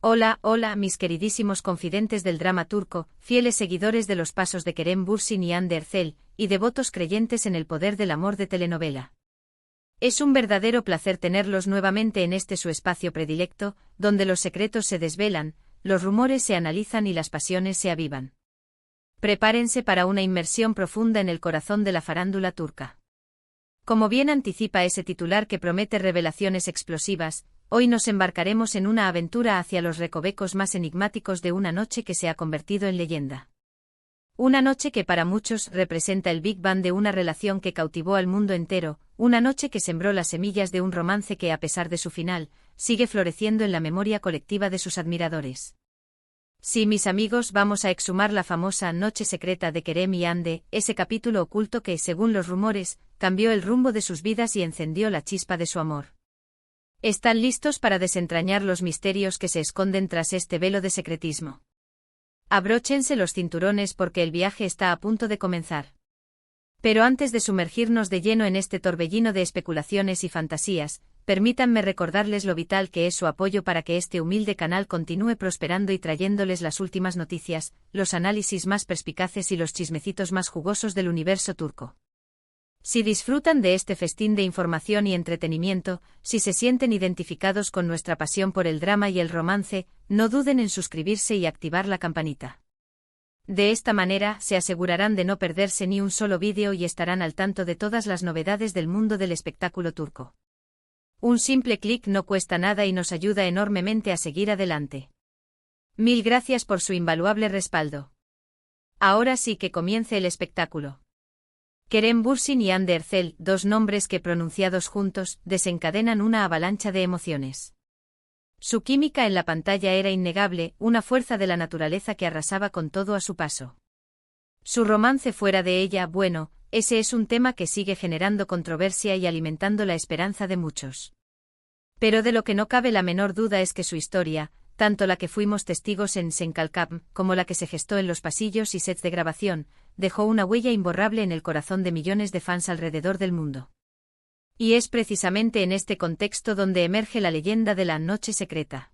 Hola, hola, mis queridísimos confidentes del drama turco, fieles seguidores de los pasos de Kerem Bürsin y Hande Erçel, y devotos creyentes en el poder del amor de telenovela. Es un verdadero placer tenerlos nuevamente en este su espacio predilecto, donde los secretos se desvelan, los rumores se analizan y las pasiones se avivan. Prepárense para una inmersión profunda en el corazón de la farándula turca. Como bien anticipa ese titular que promete revelaciones explosivas, hoy nos embarcaremos en una aventura hacia los recovecos más enigmáticos de una noche que se ha convertido en leyenda. Una noche que para muchos representa el Big Bang de una relación que cautivó al mundo entero, una noche que sembró las semillas de un romance que a pesar de su final, sigue floreciendo en la memoria colectiva de sus admiradores. Sí, mis amigos, vamos a exhumar la famosa Noche Secreta de Kerem y Hande, ese capítulo oculto que, según los rumores, cambió el rumbo de sus vidas y encendió la chispa de su amor. ¿Están listos para desentrañar los misterios que se esconden tras este velo de secretismo? Abróchense los cinturones porque el viaje está a punto de comenzar. Pero antes de sumergirnos de lleno en este torbellino de especulaciones y fantasías, permítanme recordarles lo vital que es su apoyo para que este humilde canal continúe prosperando y trayéndoles las últimas noticias, los análisis más perspicaces y los chismecitos más jugosos del universo turco. Si disfrutan de este festín de información y entretenimiento, si se sienten identificados con nuestra pasión por el drama y el romance, no duden en suscribirse y activar la campanita. De esta manera, se asegurarán de no perderse ni un solo vídeo y estarán al tanto de todas las novedades del mundo del espectáculo turco. Un simple clic no cuesta nada y nos ayuda enormemente a seguir adelante. Mil gracias por su invaluable respaldo. Ahora sí que comience el espectáculo. Kerem Bürsin y Hande Erçel, dos nombres que pronunciados juntos, desencadenan una avalancha de emociones. Su química en la pantalla era innegable, una fuerza de la naturaleza que arrasaba con todo a su paso. Su romance fuera de ella, bueno, ese es un tema que sigue generando controversia y alimentando la esperanza de muchos. Pero de lo que no cabe la menor duda es que su historia, tanto la que fuimos testigos en Senkalkam, como la que se gestó en los pasillos y sets de grabación, dejó una huella imborrable en el corazón de millones de fans alrededor del mundo. Y es precisamente en este contexto donde emerge la leyenda de la Noche Secreta.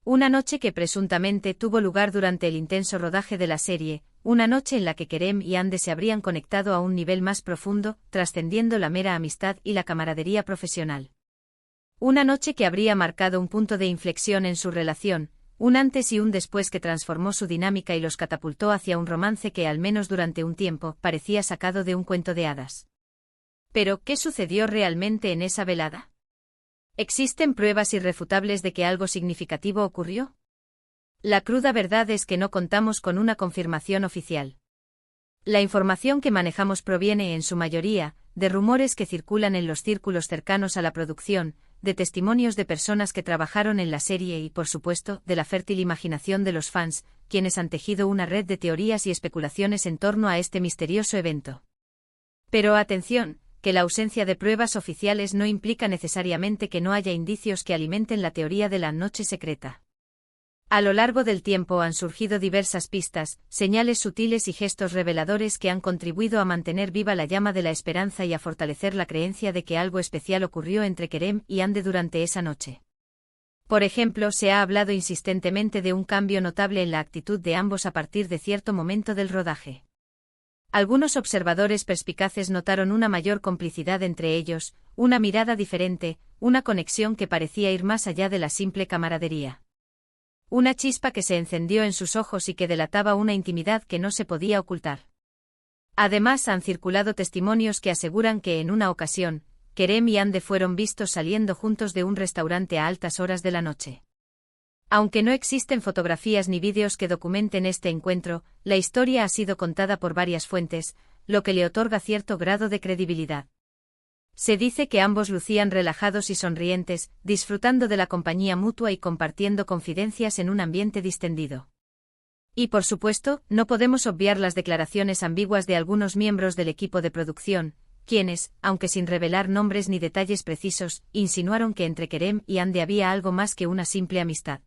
Una noche que presuntamente tuvo lugar durante el intenso rodaje de la serie, una noche en la que Kerem y Hande se habrían conectado a un nivel más profundo, trascendiendo la mera amistad y la camaradería profesional. Una noche que habría marcado un punto de inflexión en su relación, un antes y un después que transformó su dinámica y los catapultó hacia un romance que al menos durante un tiempo parecía sacado de un cuento de hadas. Pero, ¿qué sucedió realmente en esa velada? ¿Existen pruebas irrefutables de que algo significativo ocurrió? La cruda verdad es que no contamos con una confirmación oficial. La información que manejamos proviene, en su mayoría, de rumores que circulan en los círculos cercanos a la producción, de testimonios de personas que trabajaron en la serie y, por supuesto, de la fértil imaginación de los fans, quienes han tejido una red de teorías y especulaciones en torno a este misterioso evento. Pero atención, que la ausencia de pruebas oficiales no implica necesariamente que no haya indicios que alimenten la teoría de la Noche Secreta. A lo largo del tiempo han surgido diversas pistas, señales sutiles y gestos reveladores que han contribuido a mantener viva la llama de la esperanza y a fortalecer la creencia de que algo especial ocurrió entre Kerem y Hande durante esa noche. Por ejemplo, se ha hablado insistentemente de un cambio notable en la actitud de ambos a partir de cierto momento del rodaje. Algunos observadores perspicaces notaron una mayor complicidad entre ellos, una mirada diferente, una conexión que parecía ir más allá de la simple camaradería. Una chispa que se encendió en sus ojos y que delataba una intimidad que no se podía ocultar. Además, han circulado testimonios que aseguran que en una ocasión, Kerem y Hande fueron vistos saliendo juntos de un restaurante a altas horas de la noche. Aunque no existen fotografías ni vídeos que documenten este encuentro, la historia ha sido contada por varias fuentes, lo que le otorga cierto grado de credibilidad. Se dice que ambos lucían relajados y sonrientes, disfrutando de la compañía mutua y compartiendo confidencias en un ambiente distendido. Y por supuesto, no podemos obviar las declaraciones ambiguas de algunos miembros del equipo de producción, quienes, aunque sin revelar nombres ni detalles precisos, insinuaron que entre Kerem y Hande había algo más que una simple amistad.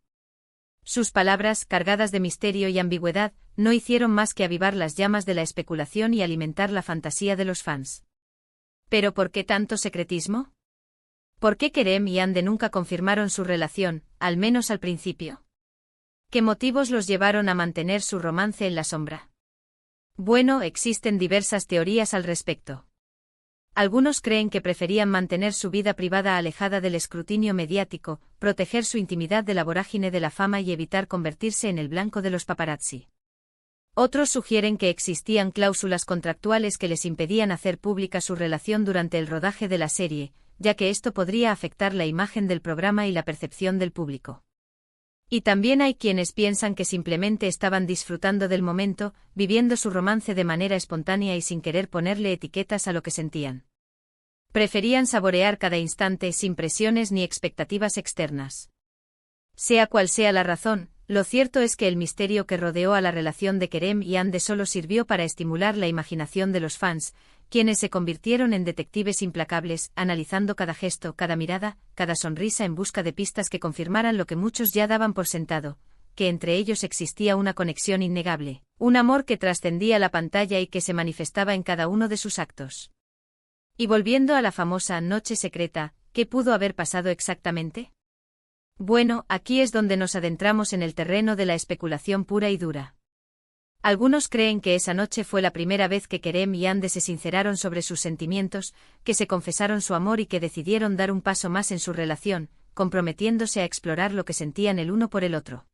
Sus palabras, cargadas de misterio y ambigüedad, no hicieron más que avivar las llamas de la especulación y alimentar la fantasía de los fans. ¿Pero por qué tanto secretismo? ¿Por qué Kerem y Hande nunca confirmaron su relación, al menos al principio? ¿Qué motivos los llevaron a mantener su romance en la sombra? Bueno, existen diversas teorías al respecto. Algunos creen que preferían mantener su vida privada alejada del escrutinio mediático, proteger su intimidad de la vorágine de la fama y evitar convertirse en el blanco de los paparazzi. Otros sugieren que existían cláusulas contractuales que les impedían hacer pública su relación durante el rodaje de la serie, ya que esto podría afectar la imagen del programa y la percepción del público. Y también hay quienes piensan que simplemente estaban disfrutando del momento, viviendo su romance de manera espontánea y sin querer ponerle etiquetas a lo que sentían. Preferían saborear cada instante sin presiones ni expectativas externas. Sea cual sea la razón, lo cierto es que el misterio que rodeó a la relación de Kerem y Ande solo sirvió para estimular la imaginación de los fans, quienes se convirtieron en detectives implacables, analizando cada gesto, cada mirada, cada sonrisa en busca de pistas que confirmaran lo que muchos ya daban por sentado, que entre ellos existía una conexión innegable, un amor que trascendía la pantalla y que se manifestaba en cada uno de sus actos. Y volviendo a la famosa noche secreta, ¿qué pudo haber pasado exactamente? Bueno, aquí es donde nos adentramos en el terreno de la especulación pura y dura. Algunos creen que esa noche fue la primera vez que Kerem y Ande se sinceraron sobre sus sentimientos, que se confesaron su amor y que decidieron dar un paso más en su relación, comprometiéndose a explorar lo que sentían el uno por el otro.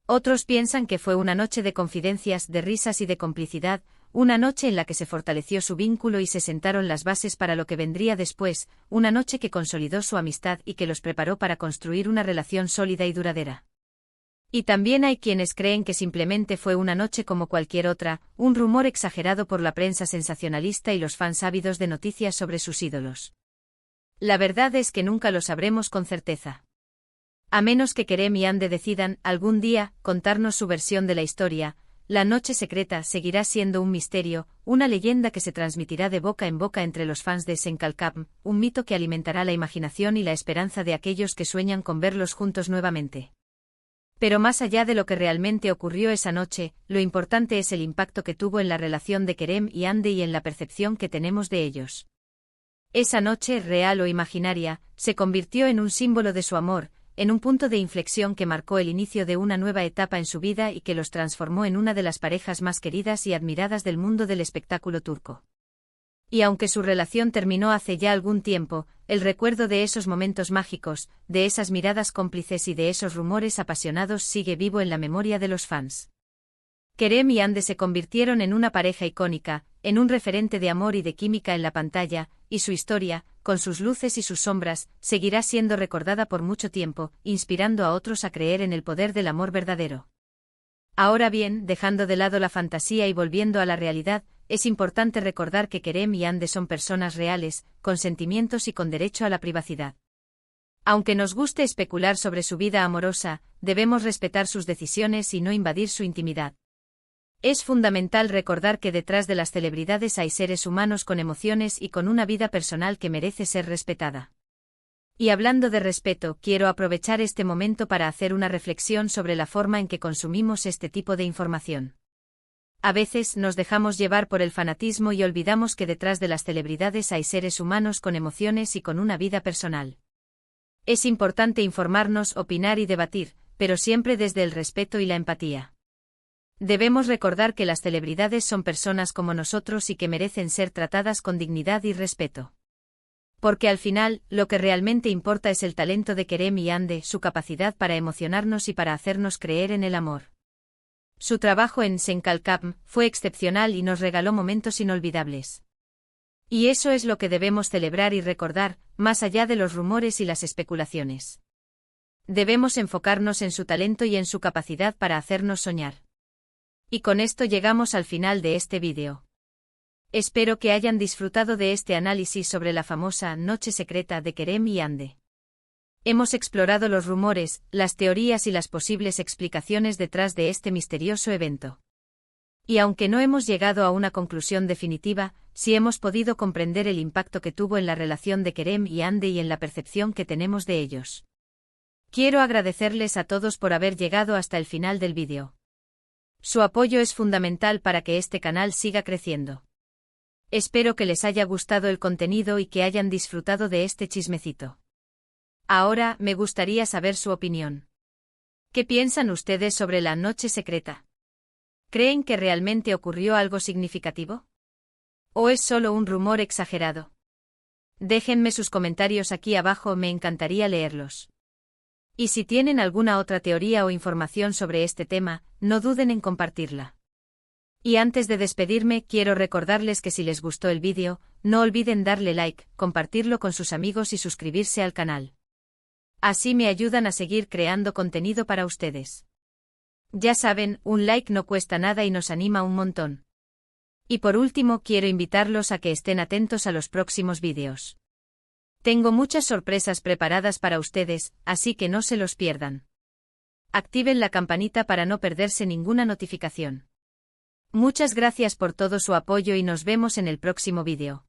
Otros piensan que fue una noche de confidencias, de risas y de complicidad, una noche en la que se fortaleció su vínculo y se sentaron las bases para lo que vendría después, una noche que consolidó su amistad y que los preparó para construir una relación sólida y duradera. Y también hay quienes creen que simplemente fue una noche como cualquier otra, un rumor exagerado por la prensa sensacionalista y los fans ávidos de noticias sobre sus ídolos. La verdad es que nunca lo sabremos con certeza. A menos que Kerem y Ande decidan, algún día, contarnos su versión de la historia, la noche secreta seguirá siendo un misterio, una leyenda que se transmitirá de boca en boca entre los fans de Senkalkam, un mito que alimentará la imaginación y la esperanza de aquellos que sueñan con verlos juntos nuevamente. Pero más allá de lo que realmente ocurrió esa noche, lo importante es el impacto que tuvo en la relación de Kerem y Ande y en la percepción que tenemos de ellos. Esa noche, real o imaginaria, se convirtió en un símbolo de su amor, en un punto de inflexión que marcó el inicio de una nueva etapa en su vida y que los transformó en una de las parejas más queridas y admiradas del mundo del espectáculo turco. Y aunque su relación terminó hace ya algún tiempo, el recuerdo de esos momentos mágicos, de esas miradas cómplices y de esos rumores apasionados sigue vivo en la memoria de los fans. Kerem y Ande se convirtieron en una pareja icónica, en un referente de amor y de química en la pantalla, y su historia, con sus luces y sus sombras, seguirá siendo recordada por mucho tiempo, inspirando a otros a creer en el poder del amor verdadero. Ahora bien, dejando de lado la fantasía y volviendo a la realidad, es importante recordar que Kerem y Ande son personas reales, con sentimientos y con derecho a la privacidad. Aunque nos guste especular sobre su vida amorosa, debemos respetar sus decisiones y no invadir su intimidad. Es fundamental recordar que detrás de las celebridades hay seres humanos con emociones y con una vida personal que merece ser respetada. Y hablando de respeto, quiero aprovechar este momento para hacer una reflexión sobre la forma en que consumimos este tipo de información. A veces nos dejamos llevar por el fanatismo y olvidamos que detrás de las celebridades hay seres humanos con emociones y con una vida personal. Es importante informarnos, opinar y debatir, pero siempre desde el respeto y la empatía. Debemos recordar que las celebridades son personas como nosotros y que merecen ser tratadas con dignidad y respeto. Porque al final, lo que realmente importa es el talento de Kerem y Ande, su capacidad para emocionarnos y para hacernos creer en el amor. Su trabajo en Senkalkam fue excepcional y nos regaló momentos inolvidables. Y eso es lo que debemos celebrar y recordar, más allá de los rumores y las especulaciones. Debemos enfocarnos en su talento y en su capacidad para hacernos soñar. Y con esto llegamos al final de este vídeo. Espero que hayan disfrutado de este análisis sobre la famosa noche secreta de Kerem y Ande. Hemos explorado los rumores, las teorías y las posibles explicaciones detrás de este misterioso evento. Y aunque no hemos llegado a una conclusión definitiva, sí hemos podido comprender el impacto que tuvo en la relación de Kerem y Ande y en la percepción que tenemos de ellos. Quiero agradecerles a todos por haber llegado hasta el final del vídeo. Su apoyo es fundamental para que este canal siga creciendo. Espero que les haya gustado el contenido y que hayan disfrutado de este chismecito. Ahora, me gustaría saber su opinión. ¿Qué piensan ustedes sobre la noche secreta? ¿Creen que realmente ocurrió algo significativo? ¿O es solo un rumor exagerado? Déjenme sus comentarios aquí abajo, me encantaría leerlos. Y si tienen alguna otra teoría o información sobre este tema, no duden en compartirla. Y antes de despedirme, quiero recordarles que si les gustó el vídeo, no olviden darle like, compartirlo con sus amigos y suscribirse al canal. Así me ayudan a seguir creando contenido para ustedes. Ya saben, un like no cuesta nada y nos anima un montón. Y por último, quiero invitarlos a que estén atentos a los próximos vídeos. Tengo muchas sorpresas preparadas para ustedes, así que no se los pierdan. Activen la campanita para no perderse ninguna notificación. Muchas gracias por todo su apoyo y nos vemos en el próximo vídeo.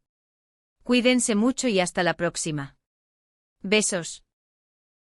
Cuídense mucho y hasta la próxima. Besos.